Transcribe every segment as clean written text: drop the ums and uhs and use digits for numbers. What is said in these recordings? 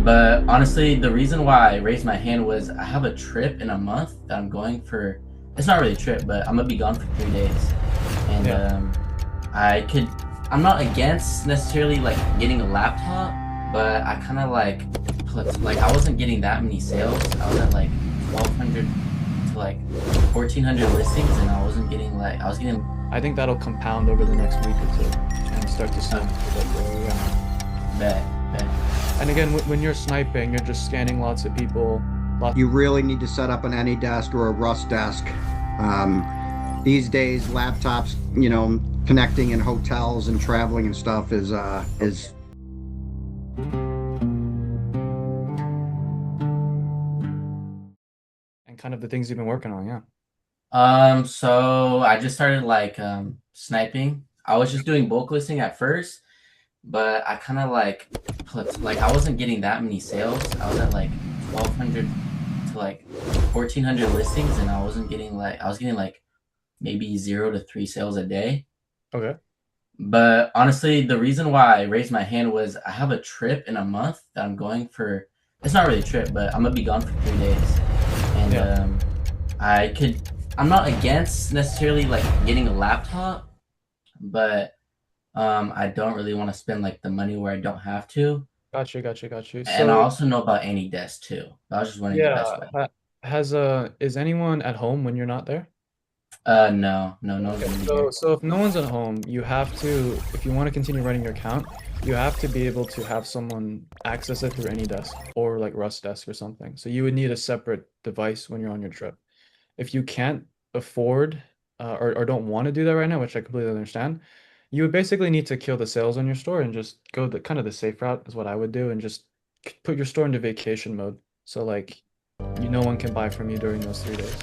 But honestly, the reason why I raised my hand was I have a trip in a month that I'm going for. It's not really a trip, but I'm gonna be gone for 3 days, and Yeah. I could. I'm not against necessarily like getting a laptop, but I kind of like I wasn't getting that many sales. I was at like 1,200 to like 1,400 listings, and I wasn't getting like I was getting. I think that'll compound over the next week or two and start to snipe a bit more, yeah. Bet. And again, when you're sniping, you're just scanning lots of people. You really need to set up an AnyDesk or a Rust desk. These days, laptops, connecting in hotels and traveling and stuff is and kind of the things you've been working on, yeah. So I just started like sniping. I was just doing bulk listing at first, but I kind of like I wasn't getting that many sales. I was at like 1,200 to like 1,400 listings, and I was getting like maybe 0 to 3 sales a day. Okay. But honestly, the reason why I raised my hand was I have a trip in a month that I'm going for. It's not really a trip, but I'm gonna be gone for 3 days, and Yeah. I could. I'm not against necessarily like getting a laptop, but I don't really want to spend like the money where I don't have to. Got you. And I So, also know about AnyDesk too. I was just wondering the best yeah, way. is anyone at home when you're not there? No one's Okay, gonna be so here. so if no one's at home, you have to, if you want to continue running your account, you have to be able to have someone access it through AnyDesk or like Rust Desk or something. So you would need a separate device when you're on your trip. If you can't afford or don't want to do that right now, which I completely understand, you would basically need to kill the sales on your store and just go the kind of the safe route is what I would do and just put your store into vacation mode. So like no one can buy from you during those 3 days,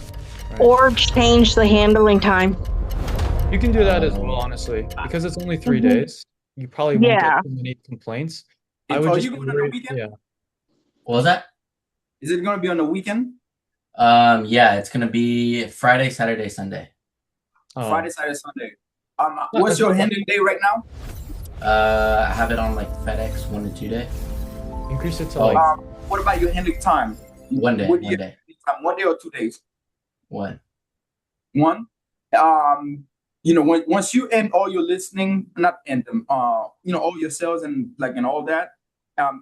right? Or change the handling time. You can do that as well, Oh, honestly, because it's only three Mhm. days. You probably won't get Yeah. too many complaints. I If would are just you be going on the worried. weekend? Yeah. what was that? Is it going to be on the weekend? Yeah, it's gonna be Friday, Saturday, Sunday. Oh, Friday, Saturday, Sunday. it's What's your not that. handling day right now? I have it on like FedEx 1 to 2 day. Increase it to Oh, like, What about your handling time? one day, What do one you day, time? 1 day or 2 days? one. One. Once you end all your listening, not end them. All your sales and all that.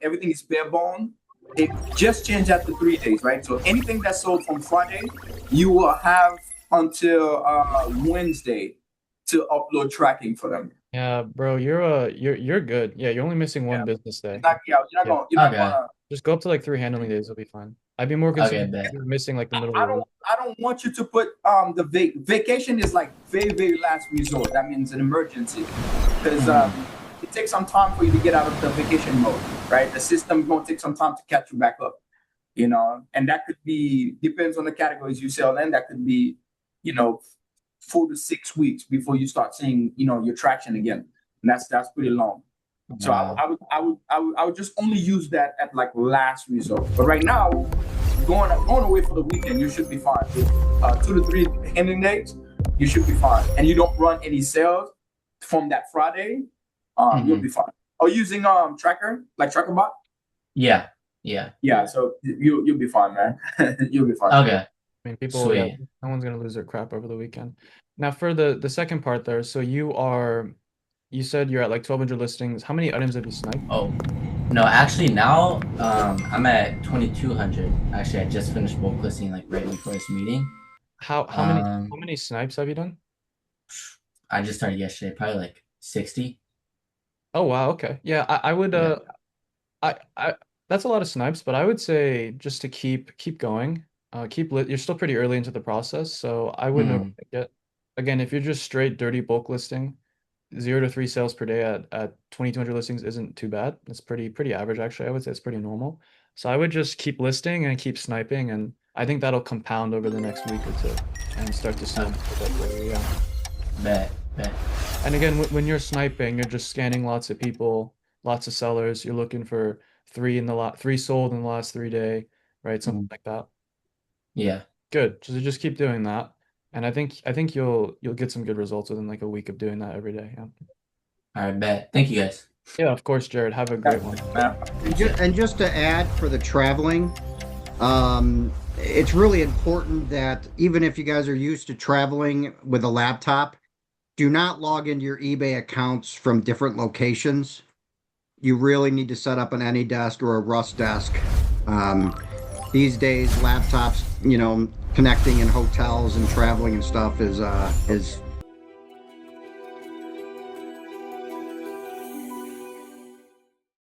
Everything is bare bone. It just changed that to 3 days, right? So anything that's sold from Friday, you will have until Wednesday to upload tracking for them. yeah, bro, you're good. Yeah, you're only missing one Yeah. business day. It's not, yeah, Yeah. you're not Okay, gonna. Just go up to like 3 handling days, it'll be fine. I'd be more okay, concerned if bet. you're missing like the middle of I the don't week. I don't want you to put the vacation is like very, very last resort. That means an emergency. Because it takes some time for you to get out of the vacation mode, right? The system gonna take some time to catch you back up, and that could be depends on the categories you sell in, that could be, you know, 4 to 6 weeks before you start seeing, your traction again. And that's pretty long. So Wow. I would just only use that at like last resort. But right now, going away for the weekend, you should be fine. With 2 to 3 handling days, you should be fine. And you don't run any sales from that Friday, you'll Mm-hmm. be fine. Are you using tracker like TrackerBot? Yeah. Yeah, so you'll be fine, man. You'll be fine. Okay, I mean, people, yeah, sweet. no one's gonna lose their crap over the weekend. Now for the second part there, so you said you're at like 1,200 listings. How many items have you sniped? Oh, no, actually now I'm at 2,200. Actually, I just finished bulk listing like right before this meeting. How many Um, how many snipes have you done? I just started yesterday, probably like 60. Oh wow, okay. Yeah, I would Yeah. I that's a lot of snipes, but I would say just to keep going. Keep lit. You're still pretty early into the process, so I wouldn't Hmm. overthink it. Again, if you're just straight dirty bulk listing, 0 to 3 sales per day at 2,200 listings isn't too bad. It's pretty average actually. I would say it's pretty normal. So I would just keep listing and keep sniping, and I think that'll compound over the next week or two and start to Uh, snipe a bit for you, yeah. bet. And again, when you're sniping, you're just scanning lots of people, lots of sellers. You're looking for three sold in the last 3 day, right? Something Mhm. like that. Yeah. Good. So just keep doing that. And I think you'll get some good results within like a week of doing that every day. Yeah. All right, bet. Thank you guys. Yeah, of course, Jared. Have a great one. And just to add for the traveling, it's really important that even if you guys are used to traveling with a laptop, do not log into your eBay accounts from different locations. You really need to set up an AnyDesk or a Rust desk. These days, laptops, connecting in hotels and traveling and stuff is